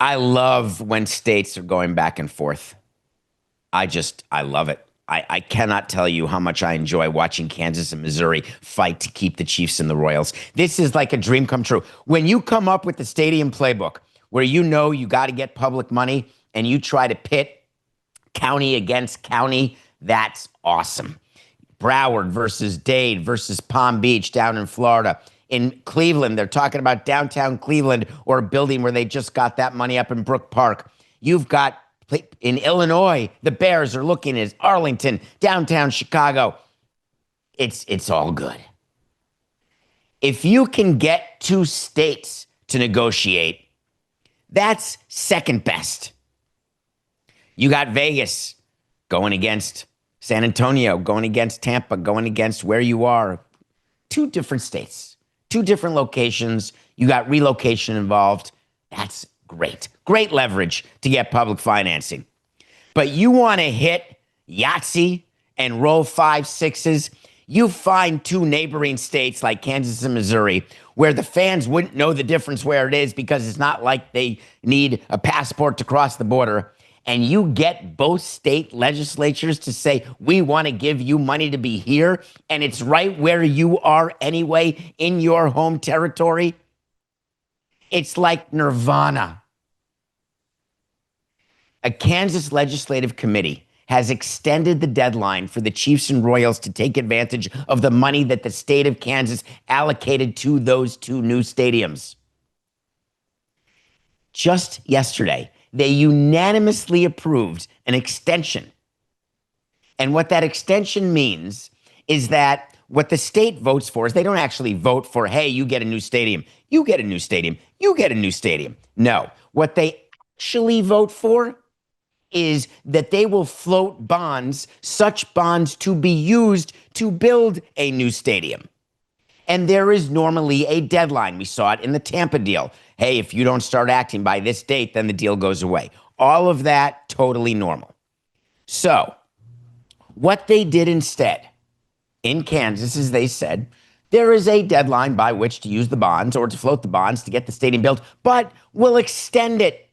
I love when states are going back and forth. I love it. I cannot tell you how much I enjoy watching Kansas and Missouri fight to keep the Chiefs and the Royals. This is like a dream come true. When you come up with the stadium playbook where you know you got to get public money and you try to pit county against county, that's awesome. Broward versus Dade versus Palm Beach down in Florida. In Cleveland, they're talking about downtown Cleveland or a building where they just got that money up in Brook Park. You've got in Illinois, the Bears are looking at Arlington, downtown Chicago. It's all good. If you can get two states to negotiate, that's second best. You got Vegas going against San Antonio, going against Tampa, going against where you are. Two different states, two different locations. You got relocation involved. That's great. Great leverage to get public financing. But you want to hit Yahtzee and roll 5 6s, you find two neighboring states like Kansas and Missouri where the fans wouldn't know the difference where it is because it's not like they need a passport to cross the border. And you get both state legislatures to say, we want to give you money to be here, and it's right where you are anyway in your home territory. It's like nirvana. A Kansas legislative committee has extended the deadline for the Chiefs and Royals to take advantage of the money that the state of Kansas allocated to those two new stadiums. Just yesterday, they unanimously approved an extension. And what that extension means is that what the state votes for is they don't actually vote for, hey, you get a new stadium, you get a new stadium, you get a new stadium. No, what they actually vote for is that they will float bonds, such bonds to be used to build a new stadium. And there is normally a deadline. We saw it in the Tampa deal. Hey, if you don't start acting by this date, then the deal goes away. All of that, totally normal. So, what they did instead in Kansas is they said, there is a deadline by which to use the bonds or to float the bonds to get the stadium built, but we'll extend it.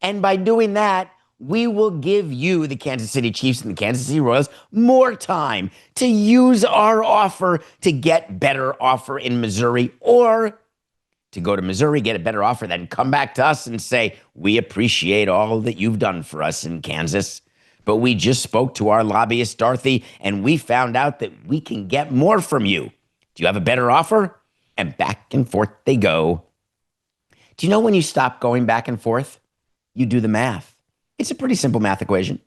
And by doing that, we will give you, the Kansas City Chiefs and the Kansas City Royals, more time to use our offer to get better offer in Missouri, or to go to Missouri, get a better offer, then come back to us and say, we appreciate all that you've done for us in Kansas, but we just spoke to our lobbyist, Dorothy, and we found out that we can get more from you. Do you have a better offer? And back and forth they go. Do you know when you stop going back and forth? You do the math. It's a pretty simple math equation.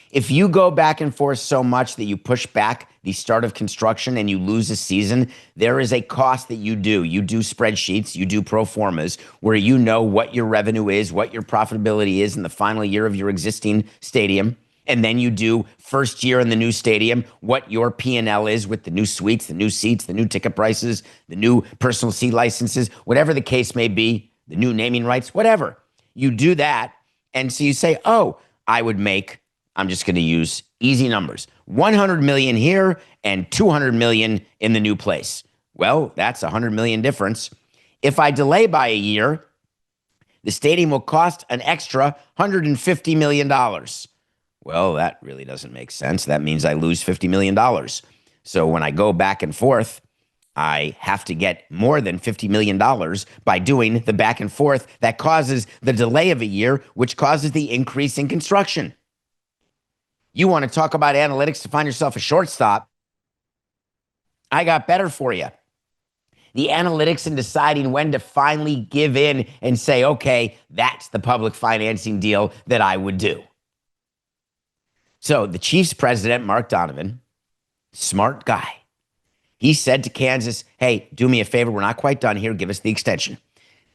If you go back and forth so much that you push back the start of construction and you lose a season, there is a cost that you do. You do spreadsheets, you do pro formas, where you know what your revenue is, what your profitability is in the final year of your existing stadium. And then you do first year in the new stadium, what your P&L is with the new suites, the new seats, the new ticket prices, the new personal seat licenses, whatever the case may be, the new naming rights, whatever. You do that. And so you say, oh, I would make, I'm just going to use easy numbers, 100 million here and 200 million in the new place. Well, that's 100 million difference. If I delay by a year, the stadium will cost an extra $150 million. Well, that really doesn't make sense. That means I lose $50 million. So when I go back and forth, I have to get more than $50 million by doing the back and forth that causes the delay of a year, which causes the increase in construction. You want to talk about analytics to find yourself a shortstop? I got better for you. The analytics in deciding when to finally give in and say, okay, that's the public financing deal that I would do. So the Chiefs president, Mark Donovan, smart guy, he said to Kansas, hey, do me a favor. We're not quite done here. Give us the extension.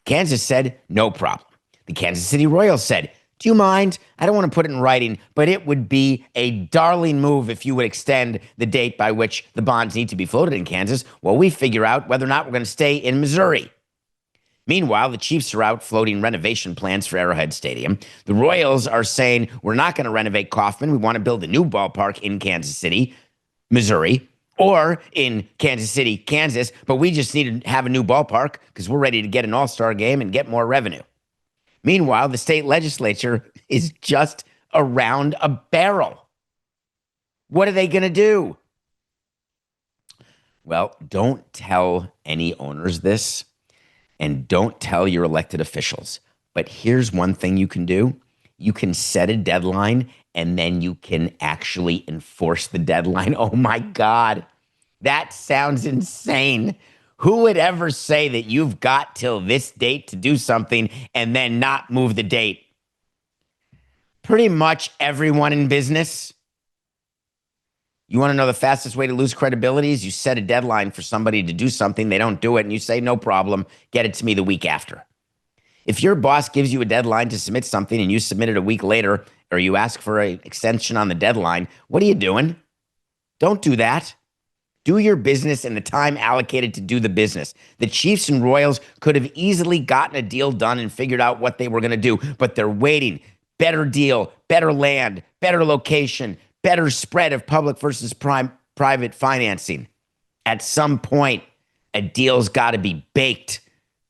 Kansas said, no problem. The Kansas City Royals said, do you mind? I don't want to put it in writing, but it would be a darling move if you would extend the date by which the bonds need to be floated in Kansas while we figure out whether or not we're going to stay in Missouri. Meanwhile, the Chiefs are out floating renovation plans for Arrowhead Stadium. The Royals are saying, we're not going to renovate Kauffman. We want to build a new ballpark in Kansas City, Missouri, or in Kansas City, Kansas, but we just need to have a new ballpark because we're ready to get an all-star game and get more revenue. Meanwhile, the state legislature is just around a barrel. What are they going to do? Well, don't tell any owners this, and don't tell your elected officials. But here's one thing you can do. You can set a deadline, and then you can actually enforce the deadline. Oh my God, that sounds insane. Who would ever say that you've got till this date to do something and then not move the date? Pretty much everyone in business. You want to know the fastest way to lose credibility is you set a deadline for somebody to do something, they don't do it, and you say, no problem, get it to me the week after. If your boss gives you a deadline to submit something and you submit it a week later, or you ask for an extension on the deadline, what are you doing? Don't do that. Do your business in the time allocated to do the business. The Chiefs and Royals could have easily gotten a deal done and figured out what they were going to do, but they're waiting. Better deal, better land, better location, better spread of public versus private financing. At some point, a deal's got to be baked,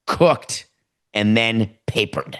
cooked, and then papered.